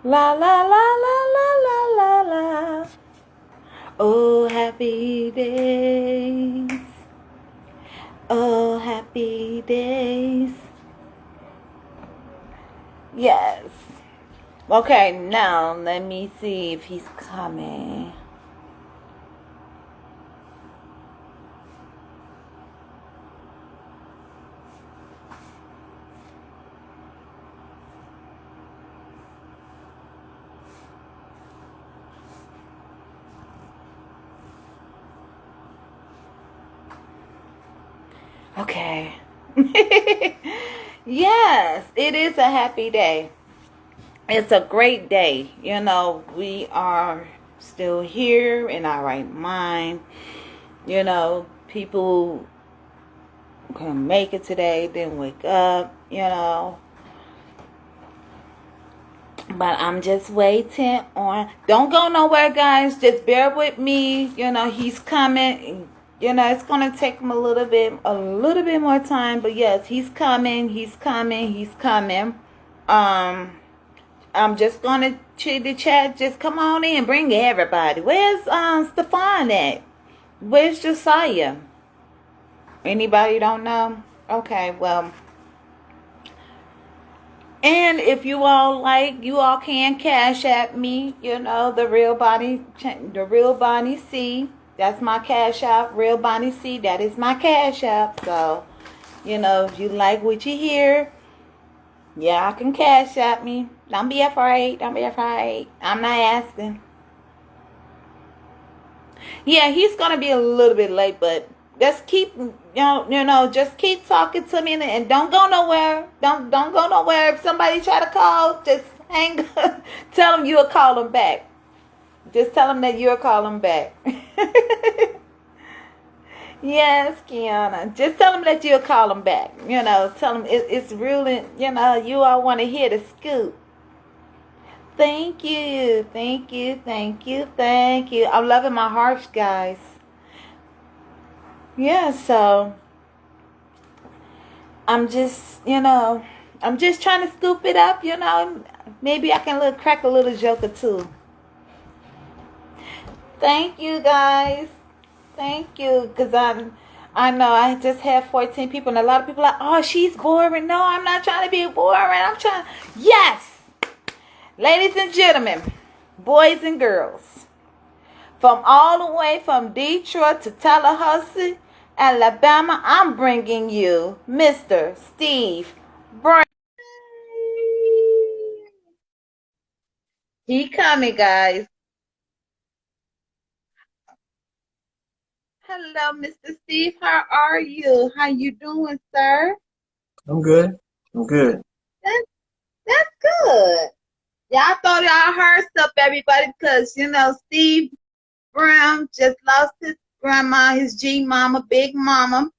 La la la la la la la la. Oh, happy days. Oh, happy days. Yes. Okay, now let me see if he's coming. Okay. Yes, it is a happy day. It's a great day. You know, we are still here in our right mind. You know, people can make it today, then wake up, you know. But I'm just waiting on. Don't go nowhere, guys. Just bear with me. You know, he's coming. You know, it's gonna take him a little bit more time. But yes, he's coming. He's coming. He's coming. I'm just gonna check the chat. Just come on in. Bring everybody. Where's Stefan at? Where's Josiah? Anybody don't know? Okay, well. And if you all like, you all can cash at me, you know, the Real Bonnie C. That's my cash app, Real Bonnie C. That is my cash app. So, you know, if you like what you hear, yeah, I can cash at me. Don't be afraid. Don't be afraid. I'm not asking. Yeah, he's gonna be a little bit late, but just keep just keep talking to me and don't go nowhere. Don't go nowhere. If somebody try to call, just hang up. Tell them you'll call them back. Just tell them that you'll call them back. Yes, Kiana. Just tell them that you'll call them back. You know, tell them it's really, you know, you all want to hear the scoop. Thank you. Thank you. Thank you. Thank you. I'm loving my hearts, guys. Yeah, so I'm just, I'm just trying to scoop it up, Maybe I can crack a little joke or two. Thank you, guys. Thank you, because I know I just have 14 people, and a lot of people are like, oh, she's boring. No, I'm not trying to be boring. I'm trying. Yes, ladies and gentlemen, boys and girls, from all the way from Detroit to Tallahassee, Alabama, I'm bringing you Mr. Steve Brown. He coming, guys. Hello, Mr. Steve. How are you? How you doing, sir? I'm good. I'm good. That's that's good. Y'all thought y'all heard stuff, everybody, because Steve Brown just lost his grandma, his G mama, big mama.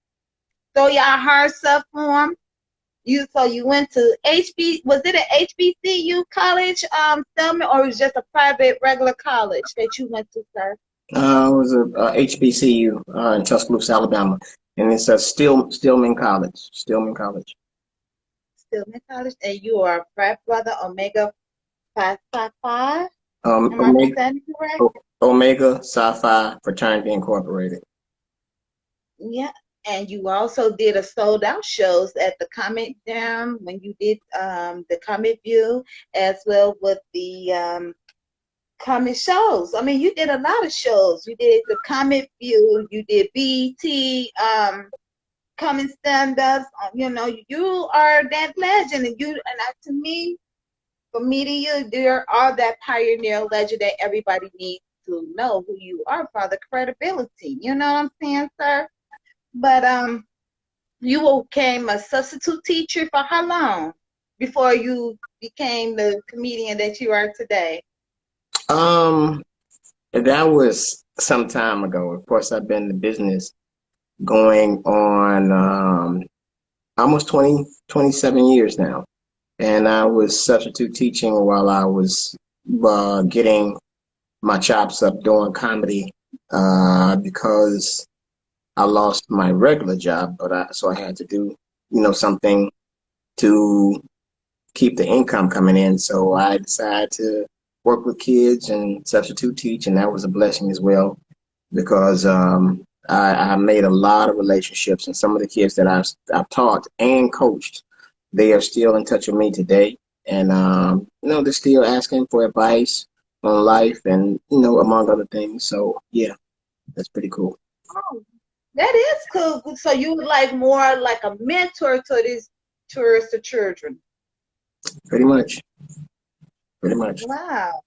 So y'all heard stuff from him. You went to was it an HBCU college, Selma, or was it just a private regular college that you went to, sir? I was a HBCU in Tuscaloosa, Alabama, and it's a Stillman College. Stillman College. Stillman College, and you are a frat brother, Omega Phi Phi Phi. Am I Omega, understanding correct? Omega Psi Phi Fraternity Incorporated. Yeah. And you also did a sold out shows at the Comic Jam when you did the Comic View, as well with the comic shows. I mean, you did a lot of shows. You did the Comic View, you did BT, comic stand-ups. You are that legend, to me, for me to you, there are that pioneer legend that everybody needs to know who you are for the credibility. You know what I'm saying, sir? But you became a substitute teacher for how long before you became the comedian that you are today? Um, that was some time ago. Of course, I've been in the business going on almost 27 years now. And I was substitute teaching while I was getting my chops up doing comedy because I lost my regular job, so I had to do something to keep the income coming in. So I decided to work with kids and substitute teach, and that was a blessing as well because I made a lot of relationships, and some of the kids that I've taught and coached, they are still in touch with me today, and they're still asking for advice on life and among other things. So yeah, that's pretty cool. Oh, that is cool. So you like more like a mentor to these tourist to children. Pretty much, pretty much. Wow.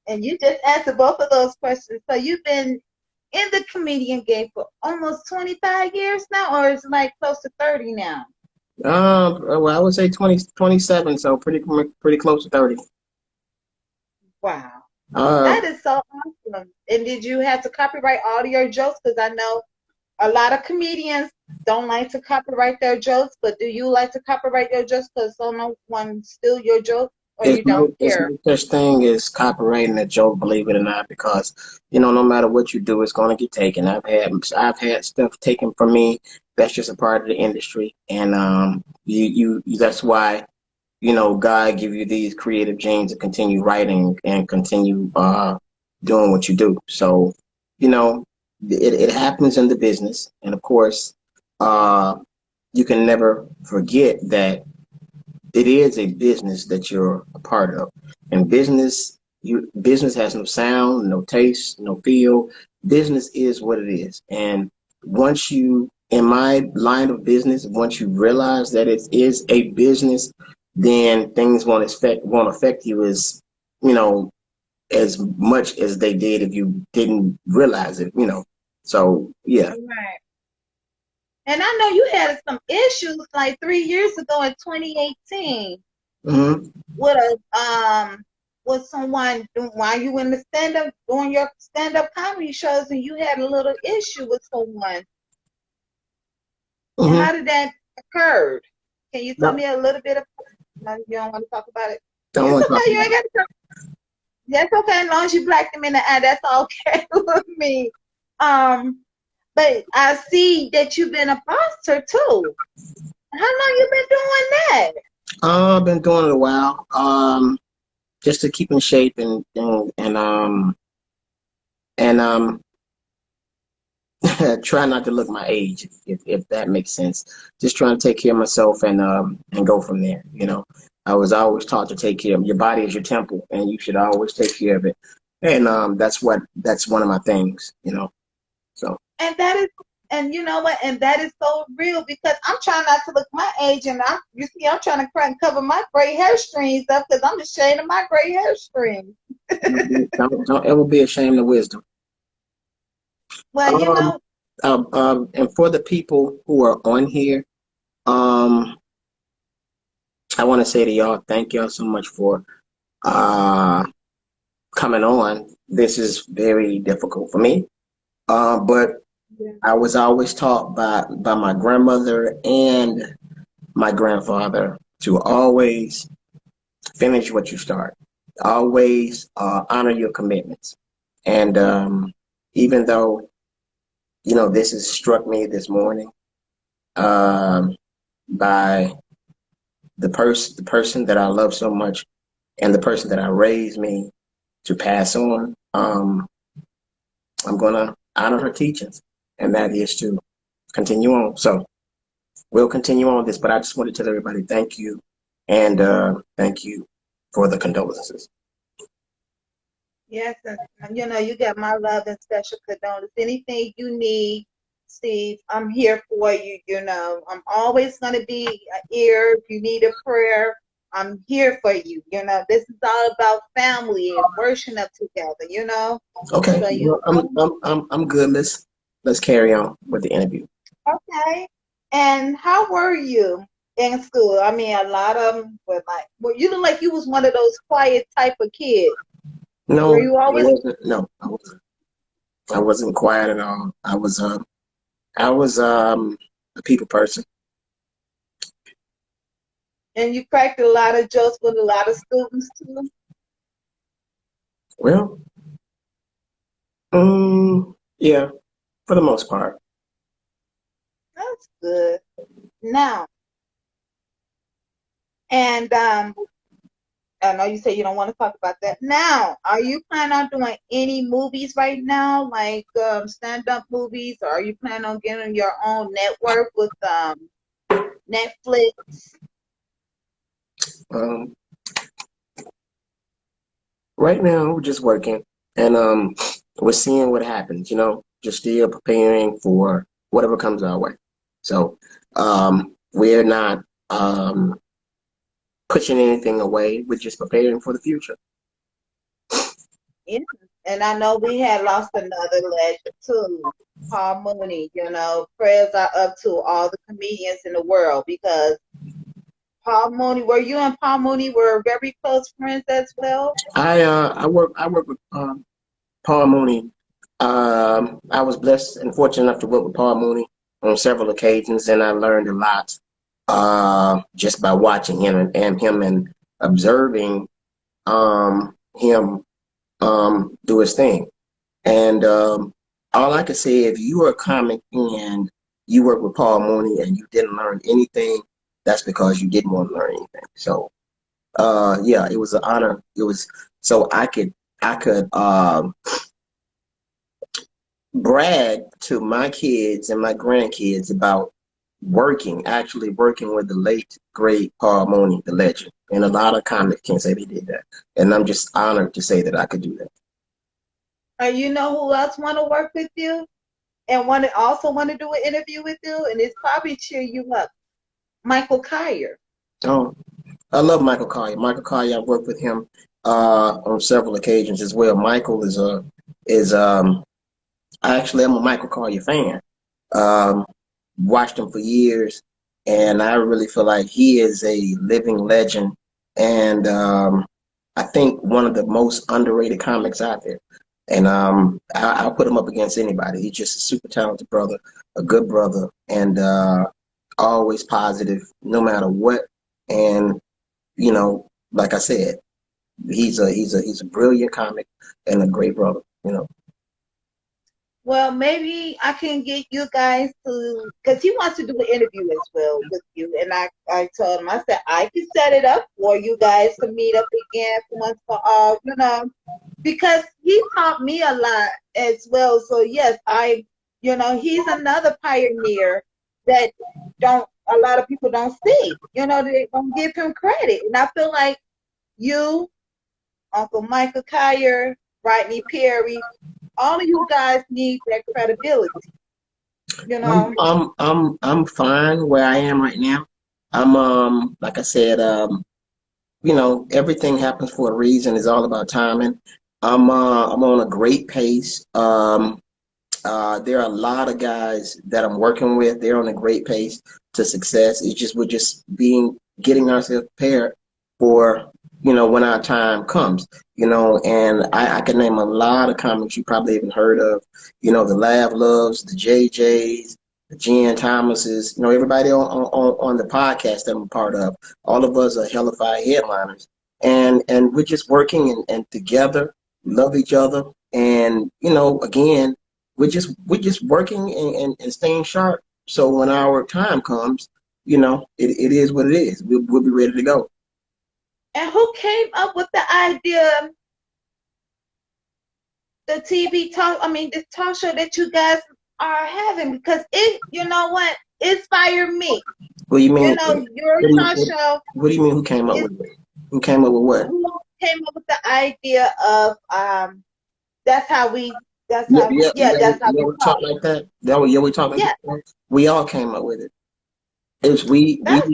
And you just answered both of those questions. So you've been in the comedian game for almost 25 years now, or is it like close to 30 now? Well, I would say 27, so pretty close to 30. Wow. Uh, That is so awesome. And did you have to copyright all of your jokes? Because I know a lot of comedians don't like to copyright their jokes, but do you like to copyright your jokes because someone steal your joke, or you don't there's care? no such thing as copywriting a joke, believe it or not, because no matter what you do, it's going to get taken. I've had stuff taken from me. That's just a part of the industry, and that's why God give you these creative genes to continue writing and continue doing what you do. So you know it happens in the business, and of course, uh, you can never forget that it is a business that you're a part of. And business has no sound, no taste, no feel. Business is what it is. And once you in my line of business, once you realize that it is a business, then things won't affect you you know, as much as they did if you didn't realize it. So yeah. Right. And I know you had some issues like 3 years ago in 2018 Hmm. with with someone while you in the stand up doing your stand up comedy shows, and you had a little issue with someone. And Hmm. how did that occur? Can you tell No, me a little bit of? No, you don't want to talk about it. don't It's want to talk okay. You about ain't got to talk. That's okay. As long as you black them in the eye, that's okay with me. Um, but I see that you've been a pastor too. How long you been doing that? it. I've been doing it a while. Just to keep in shape and try not to look my age, if that makes sense. Just trying to take care of myself and go from there. I was always taught to take care of your body is your temple, and you should always take care of it. And that's one of my things. So And that is, and you know what? And that is so real because I'm trying not to look my age, and you see, I'm trying to cover my gray hair strings up because I'm ashamed of my gray hair strings. don't ever be ashamed of wisdom. Well, Um, and for the people who are on here, um, I want to say to y'all, thank y'all so much for uh coming on. This is very difficult for me. But yeah. I was always taught by my grandmother and my grandfather to always finish what you start. Always honor your commitments. And even though this has struck me this morning um, by the person that I love so much and the person that I raised me to pass on. I'm gonna honor her teachings, and that is to continue on. So we'll continue on this, but I just want to tell everybody thank you, and thank you for the condolences. Yes, and you got my love and special condolence. Anything you need, Steve, I'm here for you. I'm always going to be an ear. If you need a prayer, I'm here for you. This is all about family and worshiping up together. Okay, So well, I'm good. Let's carry on with the interview. okay. And how were you in school? I mean, a lot of them were like, well, you look like you was one of those quiet type of kids. Were No, you I always? wasn't. No, I wasn't. I wasn't quiet at all. I was a people person. And you cracked a lot of jokes with a lot of students too. Well, yeah, for the most part. That's good. Now, And I know you say you don't want to talk about that. Now, are you planning on doing any movies right now, like stand-up movies, or are you planning on getting your own network with Netflix? Um, right now, we're just working, and we're seeing what happens. Just still preparing for whatever comes our way. So, we're not pushing anything away. We're just preparing for the future. Yeah. And I know we had lost another legend too, Paul Mooney. Prayers are up to all the comedians in the world because Paul Mooney, were you and Paul Mooney were very close friends as well? I work with Paul Mooney. I was blessed and fortunate enough to work with Paul Mooney on several occasions, and I learned a lot just by watching him and him and observing him do his thing. And all I can say, if you are a comic and you work with Paul Mooney and you didn't learn anything, that's because you didn't want to learn anything. So yeah, it was an honor. It was so I could brag to my kids and my grandkids about actually working with the late great Paul Mooney, the legend. And a lot of comics can't say they did that. And I'm just honored to say that I could do that. You know who else want to work with you and also want to do an interview with you, and it's probably cheer you up. Michael Kyer. Oh, I love Michael Collier. Michael Collier, I've worked with him on several occasions as well. Michael is actually I'm a Michael Collier fan. Um, Watched him for years, and I really feel like he is a living legend, and I think one of the most underrated comics out there. And I'll put him up against anybody. He's just a super talented brother, a good brother, and always positive, no matter what. And like I said, he's a brilliant comic and a great brother. Well, maybe I can get you guys to, because he wants to do an interview as well with you. And I told him, I said, I can set it up for you guys to meet up again for once for all, because he taught me a lot as well. So, yes, he's another pioneer that a lot of people don't see. They don't give him credit. And I feel like you, Uncle Michael Kyer, Rodney Perry, all of you guys need that credibility, you I'm know. I'm I'm I'm fine where I am right now. I'm like I said, everything happens for a reason. It's all about timing. I'm on a great pace. There are a lot of guys that I'm working with. They're on a great pace to success. It's just we're just getting ourselves prepared for when our time comes. And I can name a lot of comics you probably haven't heard of. The Lavluvs, the JJs, the Jen Thomases. Everybody on the podcast that I'm a part of. All of us are hellified headliners, and we're just working and together, love each other, and again we're just working and staying sharp. So when our time comes, it is what it is. We'll be ready to go. And who came up with the idea, the TV talk? I mean, this talk show that you guys are having, because you know what, inspired me. What do you mean? Your talk show What do you mean? Who came up is with it? Who came up with what? who came up with the idea of that's how we that's Yeah, how yeah, yeah that's how yeah. we We talk. talk like that. Yeah, we talk like Yeah, that. We all came up with it. It's that's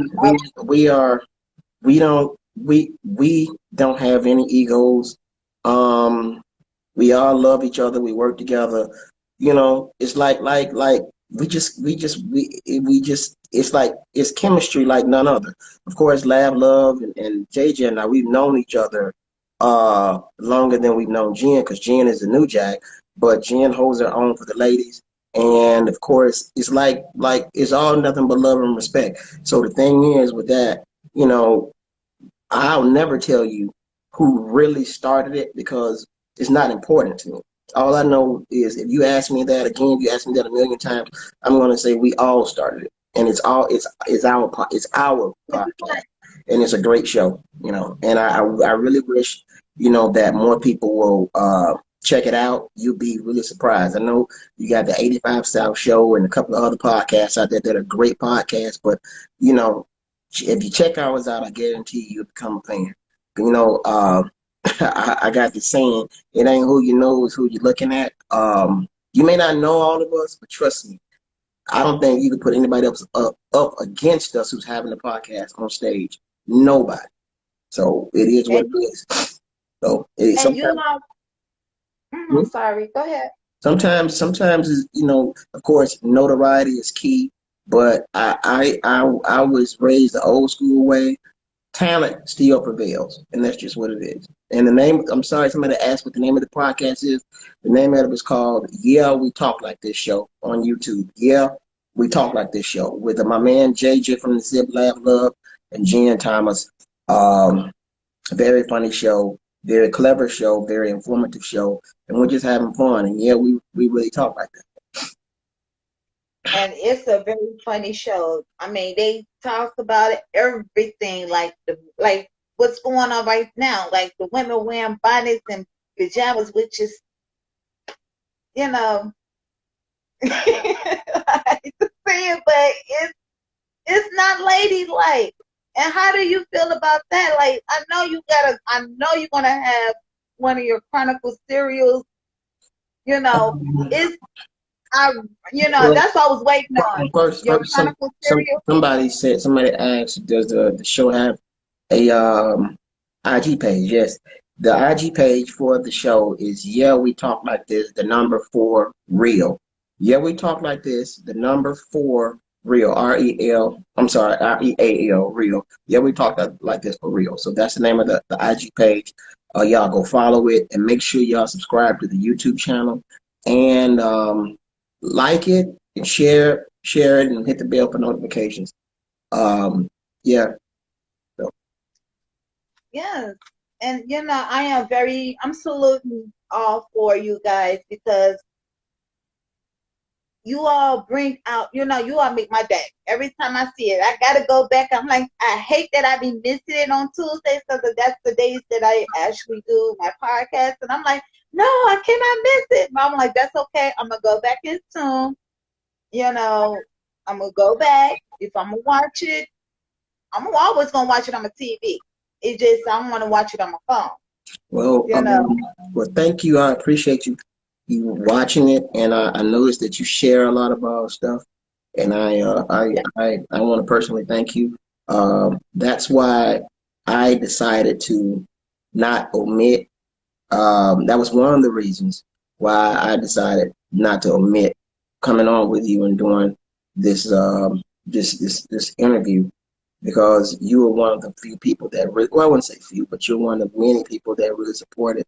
we are we don't have any egos. Um, we all love each other. We work together. It's like we just it's like it's chemistry like none other. Of course, Love and JJ and I, we've known each other longer than we've known Jen, because Jen is the new Jack, but Jen holds her own for the ladies. And of course, it's like it's all nothing but love and respect. So the thing is with that, you know, I'll never tell you who really started it because it's not important to me. All I know is if you ask me that again, if you ask me that a million times, I'm going to say we all started it, and it's our podcast. and it's a great show, you know. And I really wish, you know, that more people will check it out. You'll be really surprised. I know you got the 85 South Show and a couple of other podcasts out there that are great podcasts, but you know, if you check ours out, I guarantee you'll become a fan. You know, I got this saying, it ain't who you know, it's who you're looking at. You may not know all of us, but trust me, I don't think you can put anybody else up against us who's having a podcast on stage. Nobody. So it is what And, it is. So it, and you sometimes, know, hmm? sorry, go ahead. sometimes you know, of course, notoriety is key. But I was raised the old school way. Talent still prevails, and that's just what it is. And the name, I'm sorry, somebody asked what the name of the podcast is. The name of it is called Yeah, We Talk Like This Show on YouTube. Yeah, We Talk Like This Show with my man JJ from the Zip Lavluv and Jen Thomas. Um, very funny show, very clever show, very informative show, and we're just having fun. And yeah, we really talk like that. And it's a very funny show. I mean, they talk about everything, like what's going on right now, like the women wearing bonnets and pajamas, which is, you know, I hate to say it, but it's not ladylike. And how do you feel about that? Like, I know you're gonna have one of your Chronicle serials. You know, it's I, Well, that's what I was waiting on. Your first, Chronicle serial. somebody asked, does the show have a IG page? Yes, the IG page for the show is Yeah We Talk Like This, the number four real. Yeah We Talk Like This, the number four real. REL. I'm sorry, REAL real. Yeah We Talk Like This for real. So that's the name of the IG page. Y'all go follow it and make sure y'all subscribe to the YouTube channel and like it and share it and hit the bell for notifications. Um, yeah. So, Yes. And I'm saluting all for you guys because you all bring out, you all make my day. Every time I see it, I gotta go back. I'm like, I hate that I be missing it on Tuesdays because that's the days that I actually do my podcast. And I'm like, no, I cannot miss it. But I'm like, that's okay. I'm gonna go back in tune. I'm gonna go back. If I'm gonna watch it, I'm always gonna watch it on my TV. It just I don't want to watch it on my phone. well, You know. well, thank you. I appreciate you watching it, and I noticed that you share a lot of our stuff, and I want to personally thank you. That's why I decided to not omit. That was one of the reasons why I decided not to omit coming on with you and doing this interview because you were one of the few people that really, well, I wouldn't say few, but you're one of many people that really supported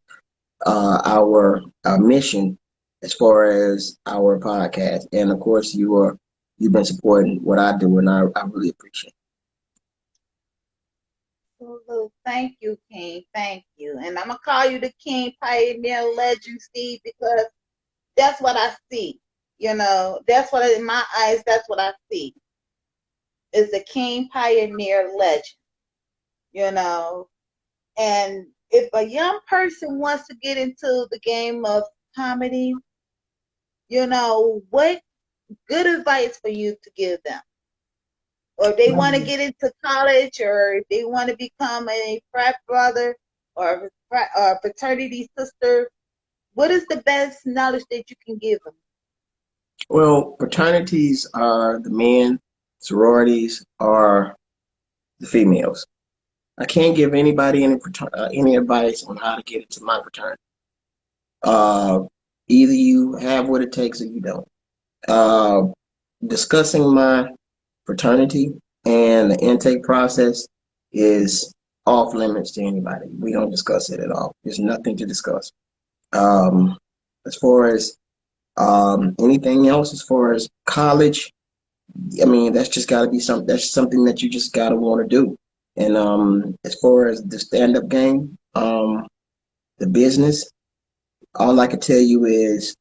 our mission as far as our podcast. And of course, you've been supporting what I do, and I really appreciate it. Well, thank you, King. Thank you. And I'm gonna call you the King Pioneer Legend, Steve, because that's what I see. That's what in my eyes. That's what I see is the King Pioneer Legend. You know, and if a young person wants to get into the game of comedy, what good advice for you to give them? Or if they want to get into college, or if they want to become a frat brother or a fraternity sister, what is the best knowledge that you can give them? Well, fraternities are the men, sororities are the females. I can't give anybody any advice on how to get into my fraternity. Uh, Either you have what it takes or you don't. Uh, Discussing my fraternity and the intake process is off limits to anybody. We don't discuss it at all. There's nothing to discuss. Um, as far as anything else, as far as college, I mean, that's just got to be something. That's something that you just got to want to do. And as far as the stand-up game, the business, all I can tell you is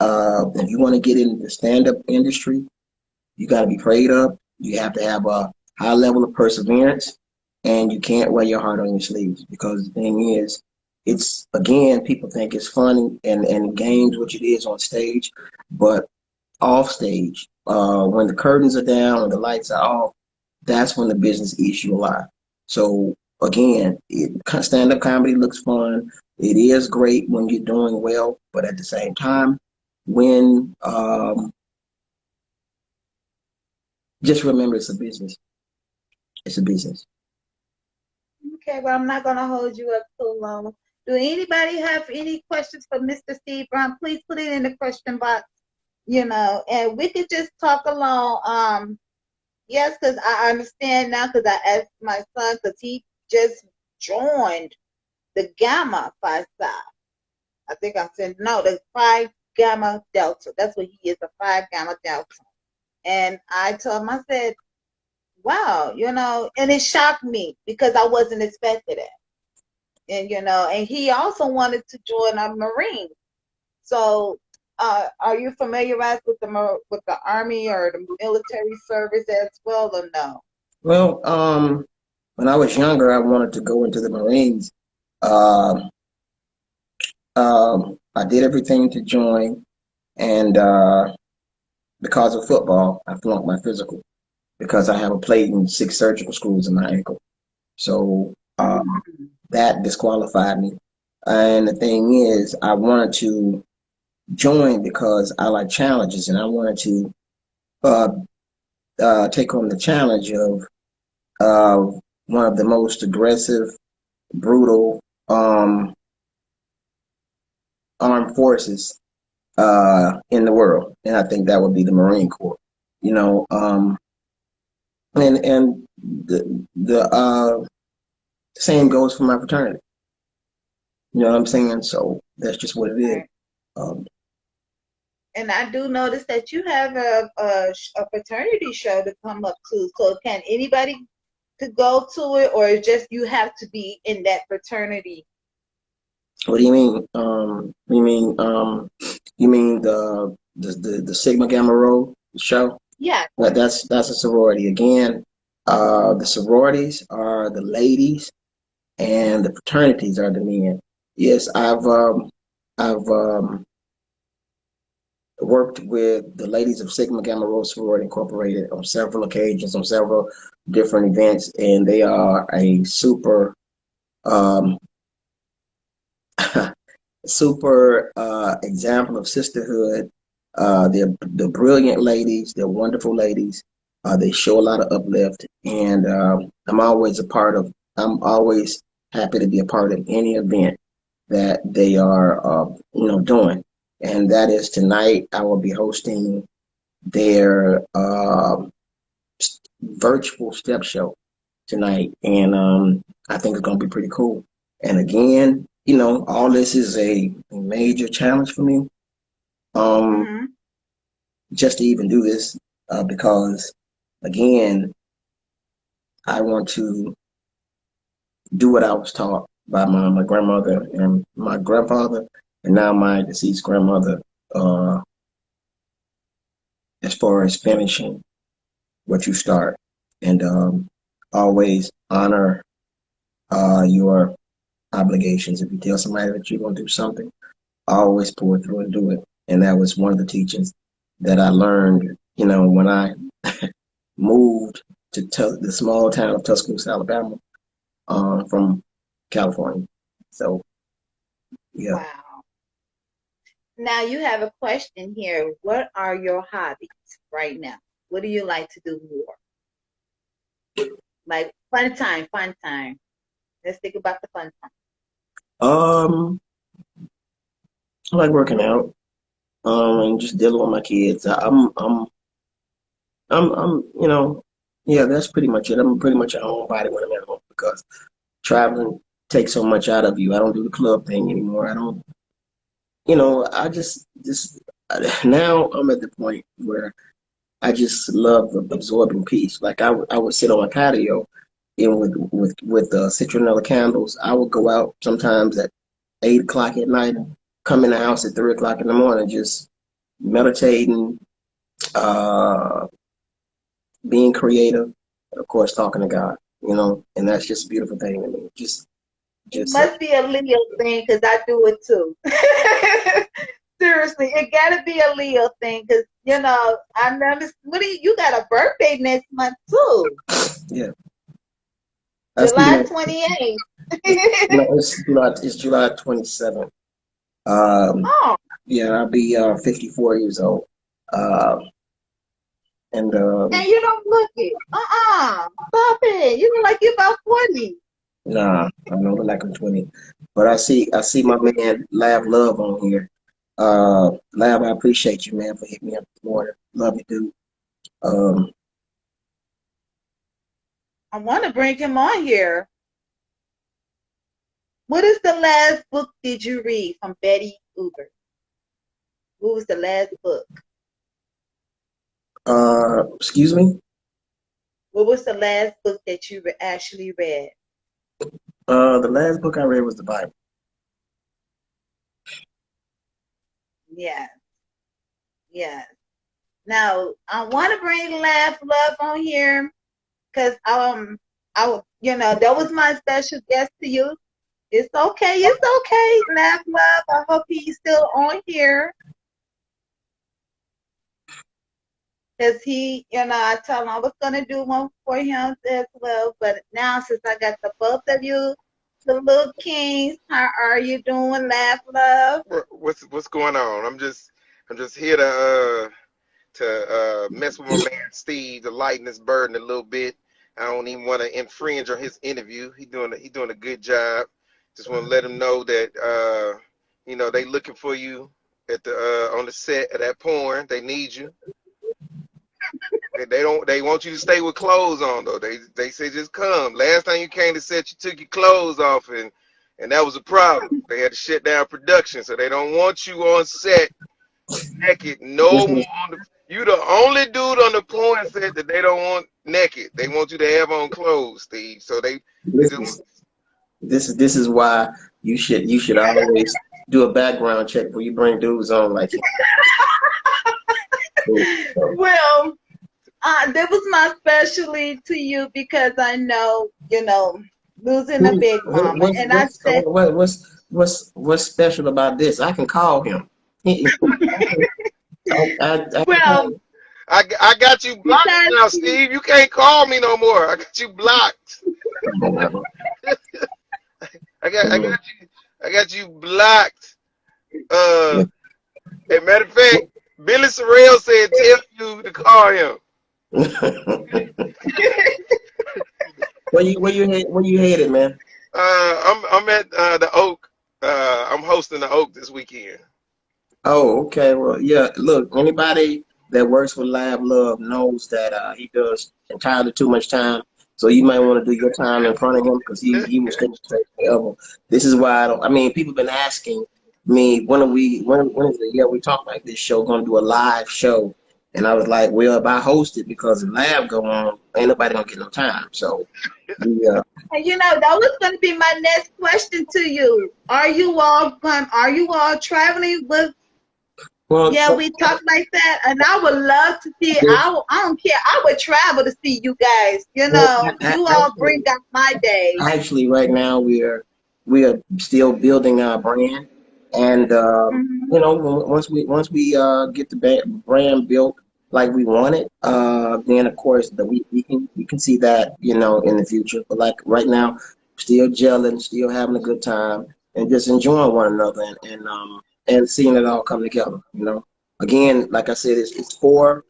if you want to get into the stand-up industry, you got to be prayed up. You have to have a high level of perseverance. and you can't wear your heart on your sleeves because the thing is, it's again, people think it's funny and games, which it is on stage, but off stage, when the curtains are down and the lights are off, that's when the business eats you alive. So again, stand-up comedy looks fun. It is great when you're doing well, but at the same time, when just remember it's a business. It's a business. Okay, well, I'm not going to hold you up too long. Do anybody have any questions for Mr. Steve Brown? Please put it in the question box, and we could just talk along. Yes, because I understand now because I asked my son because he just joined the Gamma Phi Psi. I think I'm saying, no, the Phi Gamma Delta. That's what he is, a Phi Gamma Delta. And I told him, I said, wow, and it shocked me because I wasn't expecting it. And he also wanted to join a Marine. So, are you familiarized with the Army or the military service as well, or no? Well, when I was younger, I wanted to go into the Marines. Um, I did everything to join, and because of football, I flunked my physical because I have a plate and 6 surgical screws in my ankle. So that disqualified me. And the thing is, I wanted to join because I like challenges, and I wanted to uh, take on the challenge of uh, one of the most aggressive, brutal armed forces in the world, and I think that would be the Marine Corps. You know, and the same goes for my fraternity. You know what I'm saying? So that's just what it is. Right. Um, And I do notice that you have a fraternity show to come up to. So can anybody could go to it, or just you have to be in that fraternity? what do you mean? You mean the Sigma Gamma Rho show? Yeah. That's a sorority again. The sororities are the ladies, and the fraternities are the men. Yes, I've worked with the ladies of Sigma Gamma Rho Sorority Incorporated on several occasions, on several different events, and they are a super um, super example of sisterhood. They're brilliant ladies. They're wonderful ladies. They show a lot of uplift, and I'm always happy to be a part of any event that they are, doing. And that is tonight. I will be hosting their virtual step show tonight, and I think it's going to be pretty cool. And again, all this is a major challenge for me, um, Mm-hmm. just to even do this, because again, I want to do what I was taught by my grandmother and my grandfather, and now my deceased grandmother, uh, as far as finishing what you start, and always honor your obligations. If you tell somebody that you're going to do something, always pull it through and do it. And that was one of the teachings that I learned, when I moved to the small town of Tuscaloosa, Alabama, from California. So, yeah. Wow. Now you have a question here. What are your hobbies right now? What do you like to do more? Like fun time, fun time. Let's think about the fun time. Um, I like working out, and just dealing with my kids. Yeah, that's pretty much it. I'm pretty much a homebody when I'm at home because traveling takes so much out of you. I don't do the club thing anymore. I don't, I just now I'm at the point where I just love absorbing peace. Like I would sit on my patio and with citronella candles. I would go out sometimes at 8 o'clock at night and come in the house at 3 o'clock in the morning, just meditating, uh, being creative, and of course talking to God. you know, and that's just a beautiful thing to me. It Just must be a Leo thing because I do it too. Seriously, it gotta be a Leo thing because I never. You got a birthday next month too, yeah. I see July my, 28th. no, it's July 27th. Um, Oh, yeah, I'll be 54 years old. Um, and and you don't look it. Stop it. You look like you're about 40. nah, I don't look like I'm 20. But I see my man Lavluv on here. Lav, I appreciate you, man, for hitting me up this morning. Love you, dude. Um, I want to bring him on here. What is the last book did you read from Betty Uber? What was the last book? excuse me. What was the last book that you actually read? The last book I read was the Bible. Yes, yes. Now I want to bring Lavluv on here because that was my special guest to you. It's okay, Lavluv. I hope he's still on here because I told him I was gonna do one for him as well. But now since I got the both of you, the little kings, how are you doing, Lavluv? What's going on? I'm just here to mess with my man Steve, to lighten his burden a little bit. I don't even want to infringe on his interview. He doing a good job. Just want to let him know that they looking for you at the on the set of that porn. They need you. They want you to stay with clothes on though. They say just come. Last time you came to set, you took your clothes off and that was a problem. They had to shut down production, so they don't want you on set naked no more. Listen, You the only dude on the porn set that they don't want naked. They want you to have on clothes, Steve. So they just listen. This is why you should always do a background check before you bring dudes on like him. So, Well, that was my specialty to you because I know, losing a big mama. And I said, what's special about this? I can call him. I can call well, him. I got you blocked because now, Steve. You can't call me no more. I got you blocked. Come on now. I Mm. got you blocked. As a matter of fact, Billy Sorrell said tell you to call him. Where you headed, man? I'm at the Oak. I'm hosting the Oak this weekend. Oh, okay. Well, yeah. Look, anybody that works with Lab Love knows that he does entirely too much time. So you might want to do your time in front of him because he will stay straight forever. This is why I don't. I mean, people been asking me when is it? Yeah, we talk like this show gonna do a live show, and I was like, well, if I host it because the lab go on, ain't nobody gonna get no time. So we and that was going to be my next question to you. Are you all traveling with? well, Yeah, we talk like that, and I would love to see. well, I don't care. I would travel to see you guys. well, You all bring out my days. actually, right now we are still building our brand, and Hmm. once we get the brand built like we want it, then of course we can see that in the future. But like right now, still gelling, still having a good time, and just enjoying one another, and seeing it all come together. Again, like I said, it's four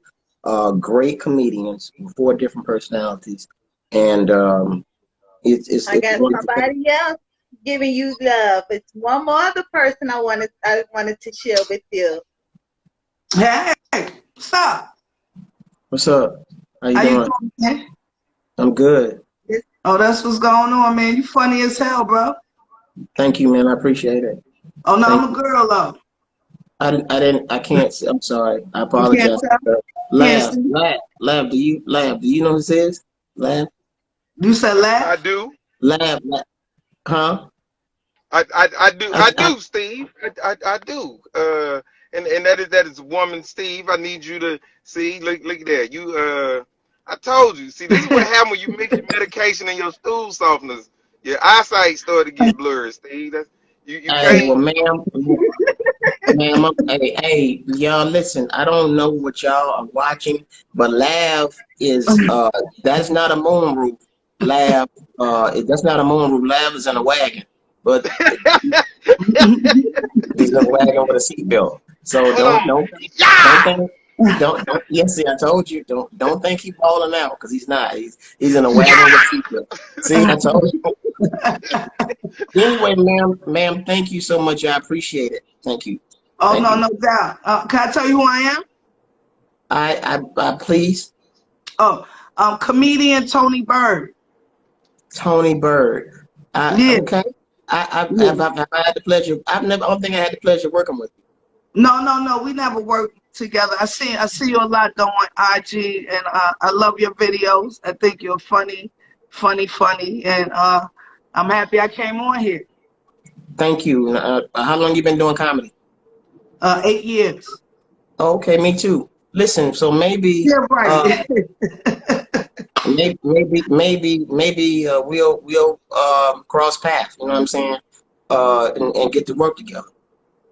great comedians, with four different personalities, and I it's a got wonderful thing. somebody else giving you love. It's one more other person I wanted to share with you. Hey, what's up? What's up? How you How you doing? doing, man? I'm good. This, Oh, that's what's going on, man. You funny as hell, bro. Thank you, man. I appreciate it. Oh, no, Thank I'm a you. girl, though. I can't. I'm sorry. I You can't apologize. tell? Can't Laugh, see? laugh, laugh. Do you know who this is? Laugh, You said I laugh? do. laugh, laugh. Huh? I I do, Steve. I do. And that is woman, Steve. I need you to see. Look at that. I told you. See, this is what happened when you mix your medication and your stool softeners. Your eyesight started to get blurry, Steve. That's, you Hey, well, can't. ma'am, hey, y'all, listen. I don't know what y'all are watching, but Lav is that's not a moonroof. Lav, that's not a moonroof. Lav is in a wagon, but he's in a wagon with a seatbelt. So Boom. don't Yeah. think. Don't yes, see I told you don't think he's balling out because he's not. He's in a wagon with a seatbelt. See, I told you. Anyway, ma'am, thank you so much. I appreciate it. Thank you. Oh, Thank no, you. no doubt. Can I tell you who I am? I please, Oh, comedian Tony Bird. Tony Bird. Yeah, Okay. yeah. I've had the pleasure. I don't think I had the pleasure of working with you. No. We never worked together. I see you a lot though on IG, and I love your videos. I think you're funny, and I'm happy I came on here. Thank you. How long you been doing comedy? 8 years. Okay, me too. Listen, so maybe, Yeah, right. we'll cross paths. You know what I'm saying? And get to work together.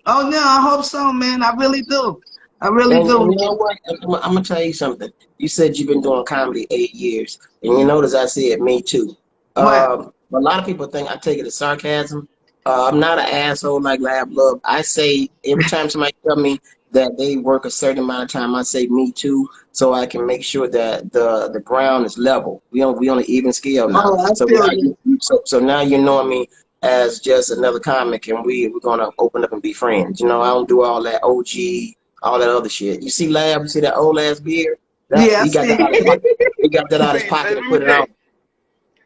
Oh no, I hope so, man. I really do. I really And do. you know what? I'm gonna tell you something. You said you've been doing comedy 8 years, and you notice I said me too. What? A lot of people think I take it as sarcasm. I'm not an asshole like Lavluv. I say every time somebody tell me that they work a certain amount of time, I say me too, so I can make sure that the ground is level. We on an even scale now. Oh, I So feel now you. so now you know me as just another comic, and we're gonna open up and be friends. You know, I don't do all that OG, all that other shit. You see Lab, you see that old ass beard? That Yeah, I he got see. that out of his pocket. He got that out of his See, pocket let and me put it tell you. on.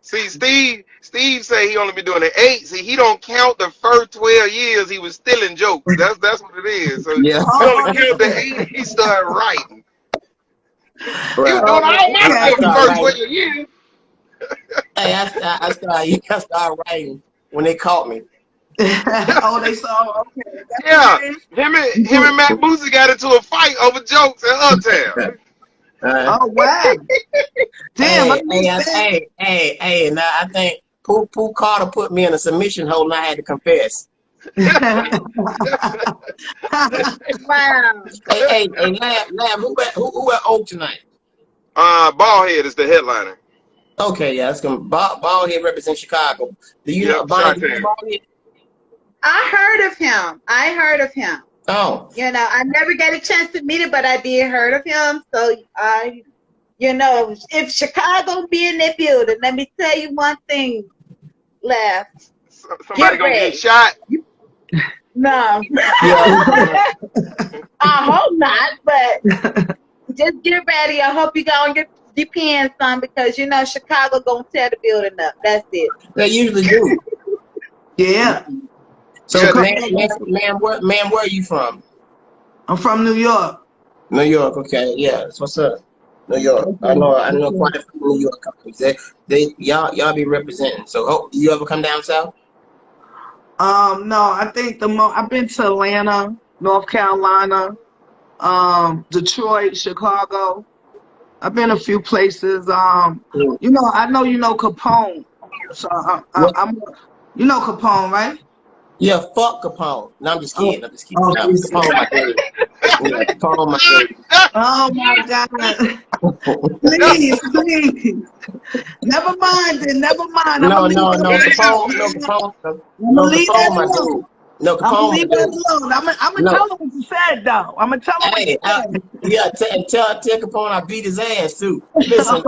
See, Steve say he only been doing it 8. See, he don't count the first 12 years he was stealing jokes. That's what it is. So Yeah, he only Oh, count the 8 he started writing. He was right. doing all my I stuff the start first writing. 12 years. Hey, I started writing when they caught me. Oh, they saw. Okay, that's what Yeah, it is. him and Matt Boosie got into a fight over jokes in Uptown. Uh, Oh wow. Damn, I missed that. hey. Now I think Pooh Carter put me in a submission hold, and I had to confess. Wow. Hey, Lab, who at Oak tonight? Ballhead is the headliner. Okay, yeah, that's gonna Ballhead represents Chicago. Do you know Yep, Bonnie? Do you know Chi-Town. Ballhead? I heard of him. I heard of him. Oh, You know, I never got a chance to meet him, but I did heard of him. So you know, if Chicago be in that building, let me tell you one thing, left. Somebody Get gonna get ready. shot. No. yeah. I hope not, but just get ready. I hope you go and get your pants on because you know Chicago gonna tear the building up. That's it. They usually do. Yeah, So, Yeah, where are you from? I'm from New York. New York. Okay, yeah, that's what's up. New York. I know quite a few New York companies. Y'all be representing. So, do you ever come down south? No, I think I've been to Atlanta, North Carolina, Detroit, Chicago. I've been a few places. Mm. I know you know Capone, so What? I'm you know Capone, right? Yeah, fuck Capone. No, I'm just Oh, kidding. I'm just kidding. oh, No, please. Capone my dude. Yeah, Capone my dude. Oh my God. Please. Never mind then, never mind. I'm gonna No, leave no, that no, Capone, no, alone. Capone, I'm no, gonna leave that Capone my alone. dude. No, I'm gonna Capone my leave that dude. alone. I'm gonna No, tell her what you said though. I'm gonna tell her what you hey, said. yeah, tell Capone I beat his ass too. Listen,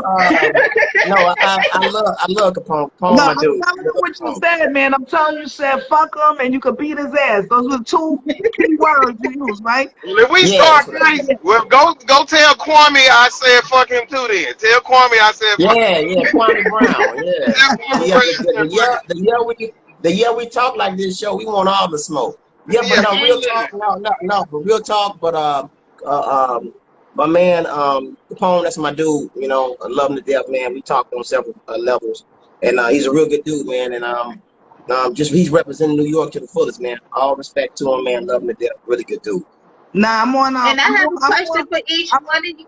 no, I love Capone. No, Capone my I'm dude. telling I you love what you Capone. said, man. I'm telling you said fuck him and you could beat his ass. Those were two key words you used, right? well, if we Yeah, that's start what I nice, said. well, go tell Kwame I said fuck him too. Then tell Kwame I said fuck him. Yeah, Kwame Brown. Yeah, Tell Kwame yeah. Brown I said fuck him. The year we talk like this show, we want all the smoke. Yeah, but Yeah, no, real yeah. talk. No, but real talk. But my man, Capone, that's my dude. You know, I love him to death, man. We talked on several levels, and he's a real good dude, man. And just he's representing New York to the fullest, man. All respect to him, man. Love him to death. Really good dude. Nah, I'm on And I have a question for each one of you.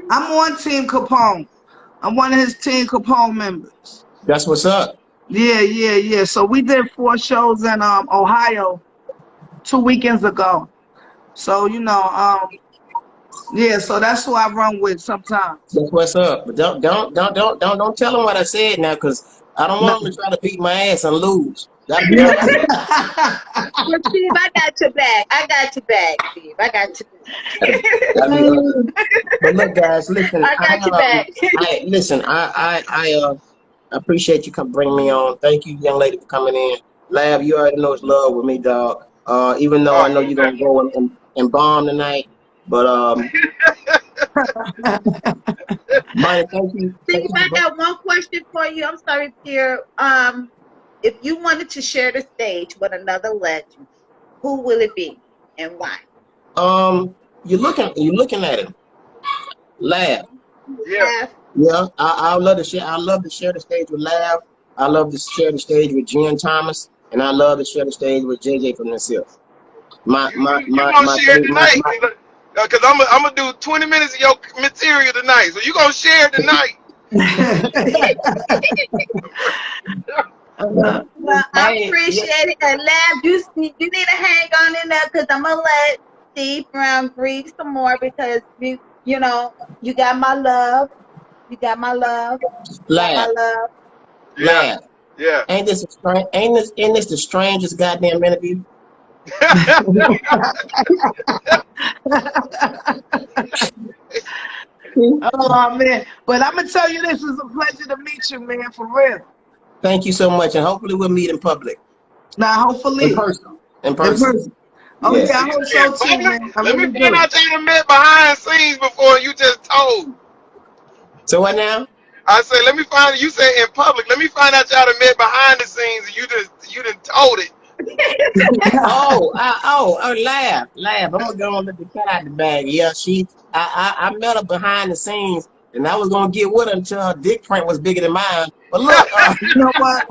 I'm on Team Capone. I'm one of his Team Capone members. That's what's up. Yeah. So we did 4 shows in Ohio 2 weekends ago. So yeah. So that's who I run with sometimes. That's what's up. But don't tell him what I said now, because I don't No. want him to try to beat my ass and lose. That'll be all Yeah. right. But Steve, I got your back. I got your back, Steve. I got your That'll be all right. But look, guys, listen. I got your back. I appreciate you come bring me on. Thank you, young lady, for coming in. Lab, you already know it's love with me, dog. Even though Oh, I know you're gonna go and bomb tonight, but Bonnie, thank you. Steve, I got one question for you. I'm sorry, dear. If you wanted to share the stage with another legend, who will it be and why? You're looking at him. Lab. yeah. Yeah, I love to share. I love to share the stage with Lav. I love to share the stage with Jen Thomas, and I love to share the stage with JJ from himself. You gonna share it tonight? Cause I'm gonna do 20 minutes of your material tonight. So you gonna share it tonight? Well, I appreciate it. And Lab, you need to hang on in there because I'm gonna let Steve Brown breathe some more because you know you got my love. You got my love. You got my Lav, love. Yeah. Lav. Yeah. Ain't this the strangest goddamn interview? Oh man, but I'm gonna tell you this is a pleasure to meet you, man, for real. Thank you so much, and hopefully we'll meet in public, Now, in hopefully, person, in in person. person. Oh Yeah. yeah, I hope so too, man. I Let me really find do. out y'all met behind the scenes before you just told. So what now? I say, let me find. You said in public. Let me find out y'all met behind the scenes, and you done told it. Lav. I'm gonna go and let the cat out the bag. Yeah, I met her behind the scenes, and I was gonna get with her until her dick print was bigger than mine. But look, You know what?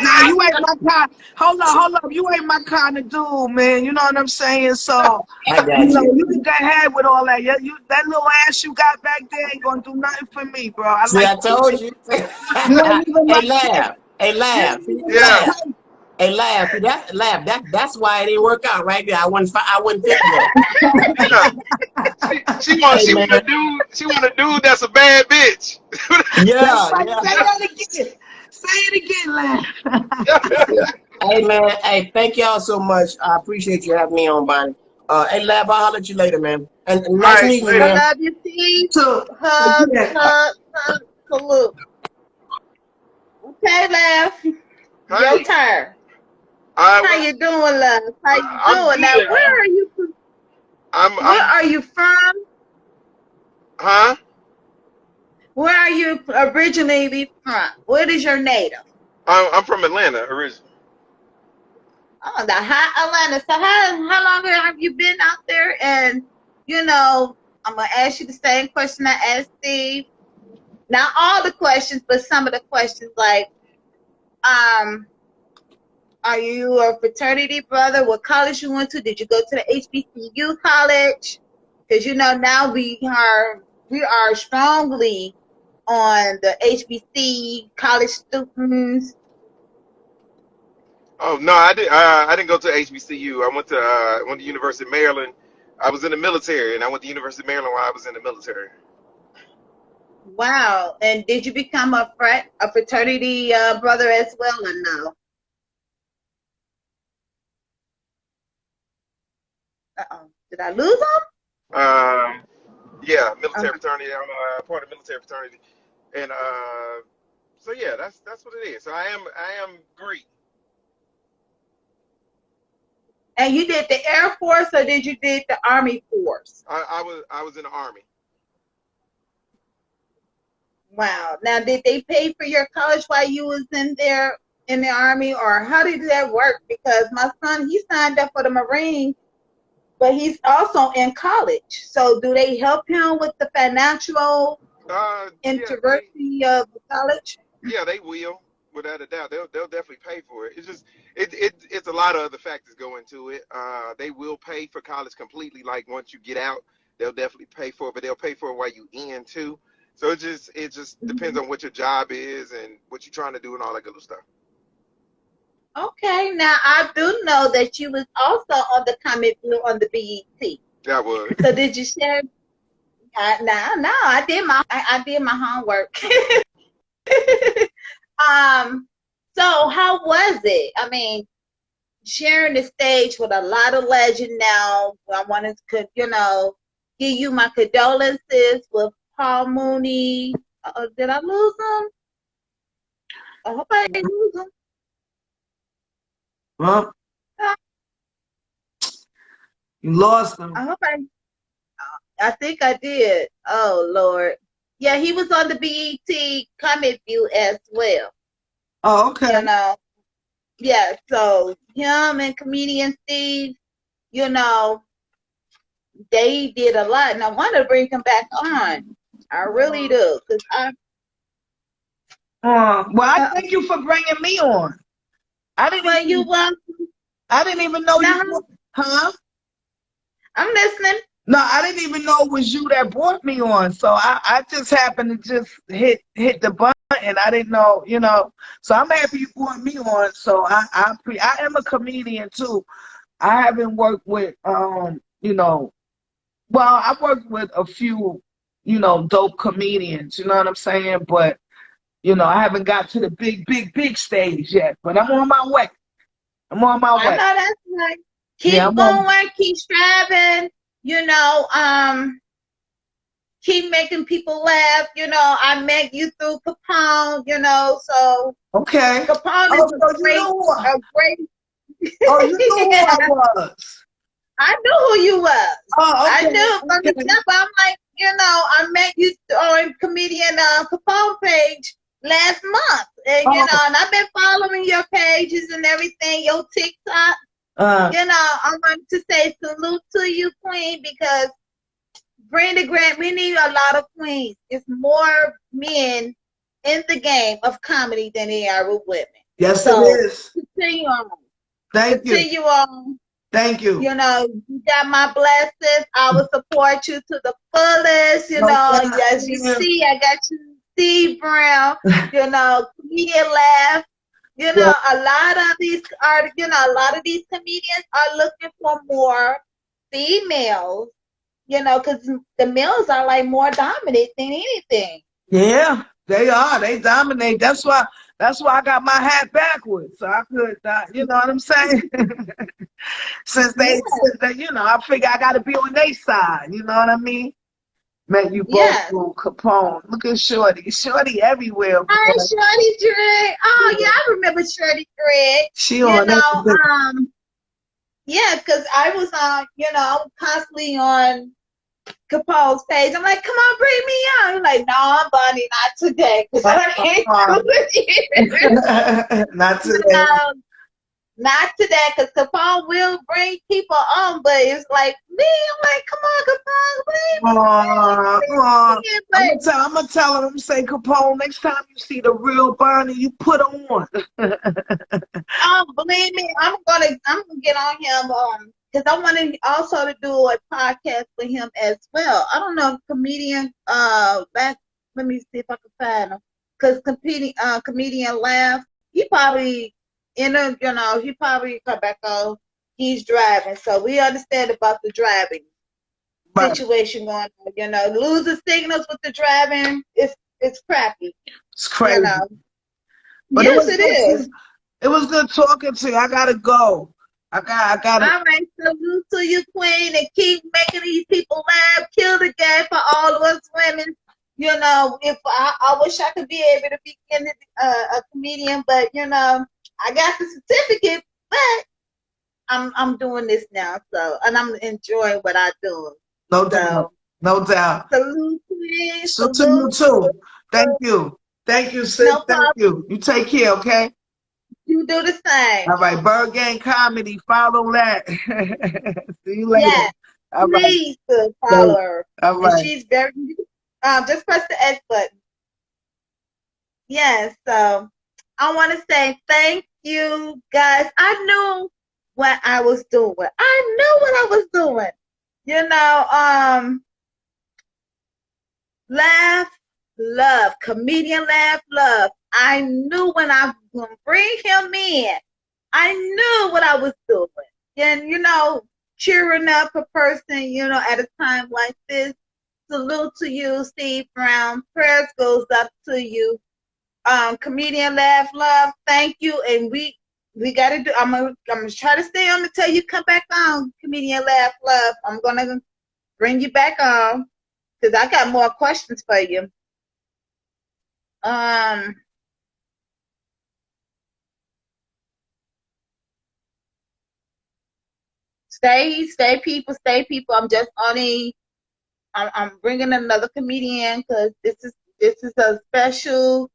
Nah, you ain't my kind. Hold up. You ain't my kind of dude, man. You know what I'm saying? So, I got you. you can get ahead with all that. That little ass you got back there ain't gonna do nothing for me, bro. I See, like I told you. you ain't even Hey, my Lav. Hey, you Lav. ain't See, even my Yeah. Lav. type. Hey, Lav. See, that's why it didn't work out right there. I wasn't thinking that. Yeah. She Hey, want a man. dude. She want a dude that's a bad bitch. That's Yeah, right. yeah. Say that again. Say it again, lad. Yeah. Hey, man. Hey, thank y'all so much. I appreciate you having me on, Bonnie. Hey, Lab, I'll holler at you later, man. And All nice right, meeting you, I later. man. love you, Steve. So, Hug, yeah. hug, hug, salute. Okay, Lab. Your Hey, turn. How well, you doing, love? How you I'm doing? Now, good. where I'm, are you from? huh? Where are you originally from? What is your native? I'm from Atlanta originally. Oh, the hot Atlanta. So how long have you been out there? And I'm gonna ask you the same question I asked Steve. Not all the questions, but some of the questions like, um, are you a fraternity brother? What college you went to? Did you go to the HBCU college? Because now we are strongly on the HBC college students. Oh no, I didn't go to HBCU. I went to University of Maryland. I was in the military, and I went to University of Maryland while I was in the military. Wow. And did you become a fraternity brother as well or no? Uh-oh. Did I lose him? Um, yeah, Oh, military fraternity. I'm part of military fraternity, and so yeah, that's what it is. So I am Greek. and you did the Air Force or did you did the Army Force? I was in the army. Wow. Now, did they pay for your college while you was in there in the Army, or how did that work? Because my son, he signed up for the Marines, but he's also in college. So, do they help him with the financial Yeah, they integration of the college? yeah they will without a doubt. They'll definitely pay for it. It's just it's a lot of other factors go into it. They will pay for college completely. Like once you get out, they'll definitely pay for it, but they'll pay for it while you in too. So it just depends on what your job is and what you're trying to do and all that good stuff. Okay, now I do know that you was also on the Comic View on the BET. That was. So did you share? No, I did my homework. So how was it? I mean, sharing the stage with a lot of legend now. I wanted to, give you my condolences with Paul Mooney. Did I lose him? I hope I didn't lose him. Well, you lost him. I think I did. Oh Lord. Yeah, he was on the BET Comic View as well. Oh, okay. Yeah, so him and comedian Steve, they did a lot, and I want to bring him back on. I really do, well, I thank you for bringing me on. I didn't even know you. Huh? I'm listening. No, I didn't even know it was you that brought me on. So I just happened to just hit the button. I didn't know, So I'm happy you brought me on. So I am a comedian too. I haven't worked with well, I worked with a few, dope comedians. You know what I'm saying? But I haven't got to the big stage yet. But I'm on my way. I know that's right. Keep going, keep striving. Keep making people laugh. I met you through Capone, so okay. Capone is a great. Oh, you knew who I was. I knew who you was. Oh, okay. I knew from the jump. I'm like, I met you on comedian Capone page last month, and and I've been following your pages and everything, your TikTok. I want to say salute to you, Queen, because Brenda Grant, we need a lot of queens. It's more men in the game of comedy than they are with women. Yes, so, it is. Continue on. Continue on. Thank you. You got my blessings. I will support you to the fullest. As you see, I got you, Steve Brown. Comedian Laugh. A lot of these comedians are looking for more females. Because the males are like more dominant than anything. Yeah, they are. They dominate. That's why I got my hat backwards, so I could, you know what I'm saying? since they, I figure I got to be on their side. You know what I mean? Man, you both through Capone. Look at Shorty. Shorty everywhere. Hi, Shorty Drake. Oh, yeah, I remember Shorty Drake. She on yeah, because I was on, constantly on Capone's page. I'm like, come on, bring me on. You're like, no, Bonnie, not today. Not today. Not today, because Capone will bring people on, but it's like me. I'm like, come on, Capone, I'm gonna tell him. I'm say, Capone, next time you see the real Bonnie, you put on. Believe me, I'm gonna get on him because I want to also to do a podcast with him as well. I don't know if comedian let me see if I can find him, because comedian Laugh, he probably he probably come back on. He's driving, so we understand about the driving situation going on. Losing signals with the driving, it's crappy. It's crazy. But yes, it is. It was good talking to you. I gotta go. I got. All right, salute to you, Queen, and keep making these people laugh. Kill the game for all of us women. If I wish I could be able to be a comedian, but I got the certificate, but I'm doing this now, and I'm enjoying what I'm doing. No doubt. No doubt. Salute, please. Salute to you too. Thank you, sis. No Thank you. You take care, okay? You do the same. All right, Bird Gang Comedy. Follow that. See you later. Yes. All please follow her. All right. And she's very. Just press the X button. Yes. So I want to say thank you, guys. I knew what I was doing. You know, Laugh Love, comedian Lavluv. I knew when I was going to bring him in, I knew what I was doing. And, you know, cheering up a person, you know, at a time like this. Salute to you, Steve Brown. Prayers goes up to you. Comedian Lavluv, thank you. And we gotta do, I'm gonna try to stay on until you come back on, Comedian Lavluv. I'm gonna bring you back on because I got more questions for you. Um, stay people, stay people. I'm bringing another comedian because this is a special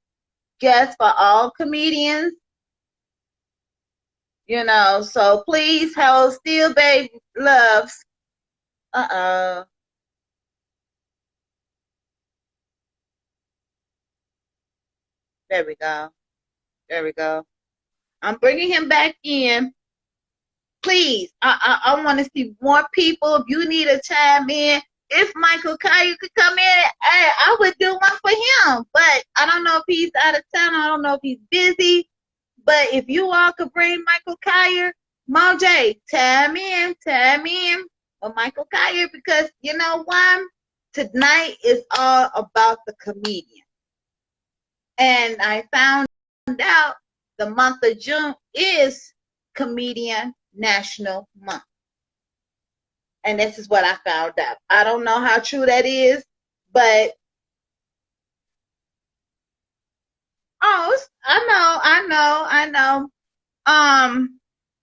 guest for all comedians. You know, so please hold still, baby loves. Uh-oh. There we go. There we go. I'm bringing him back in. Please, I want to see more people. If you need a chime in, if Michael Kaya could come in, I would do one for him. But I don't know if he's out of town. I don't know if he's busy. But if you all could bring Michael Kaya, Moj, chime in with Michael Kaya, because you know why? Tonight is all about the comedian. And I found out the month of June is Comedian National Month. And this is what I found out. I don't know how true that is, but I know.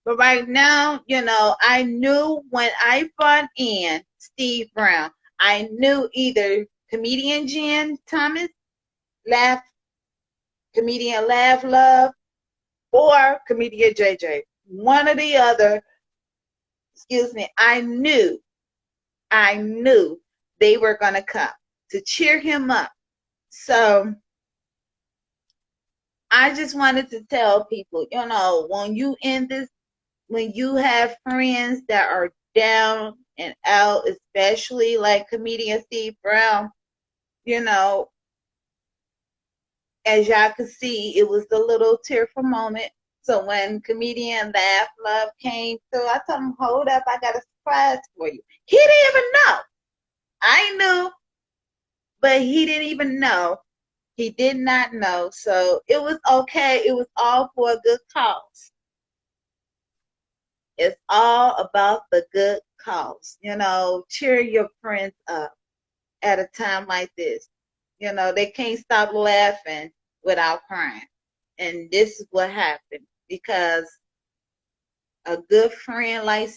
But right now, you know, I knew when I brought in Steve Brown, I knew either comedian Jen Thomas, comedian Lavluv, or comedian JJ. One or the other, excuse me, I knew they were going to come to cheer him up. So I just wanted to tell people, you know, when you have friends that are down and out, especially like comedian Steve Brown, you know, as y'all could see, it was a little tearful moment. So when comedian Lavluv came through, I told him, hold up, I got a surprise for you. He didn't even know. I knew, but he didn't even know. He did not know. So it was okay. It was all for a good cause. It's all about the good cause. You know, cheer your friends up at a time like this. You know, they can't stop laughing without crying. And this is what happened because a good friend like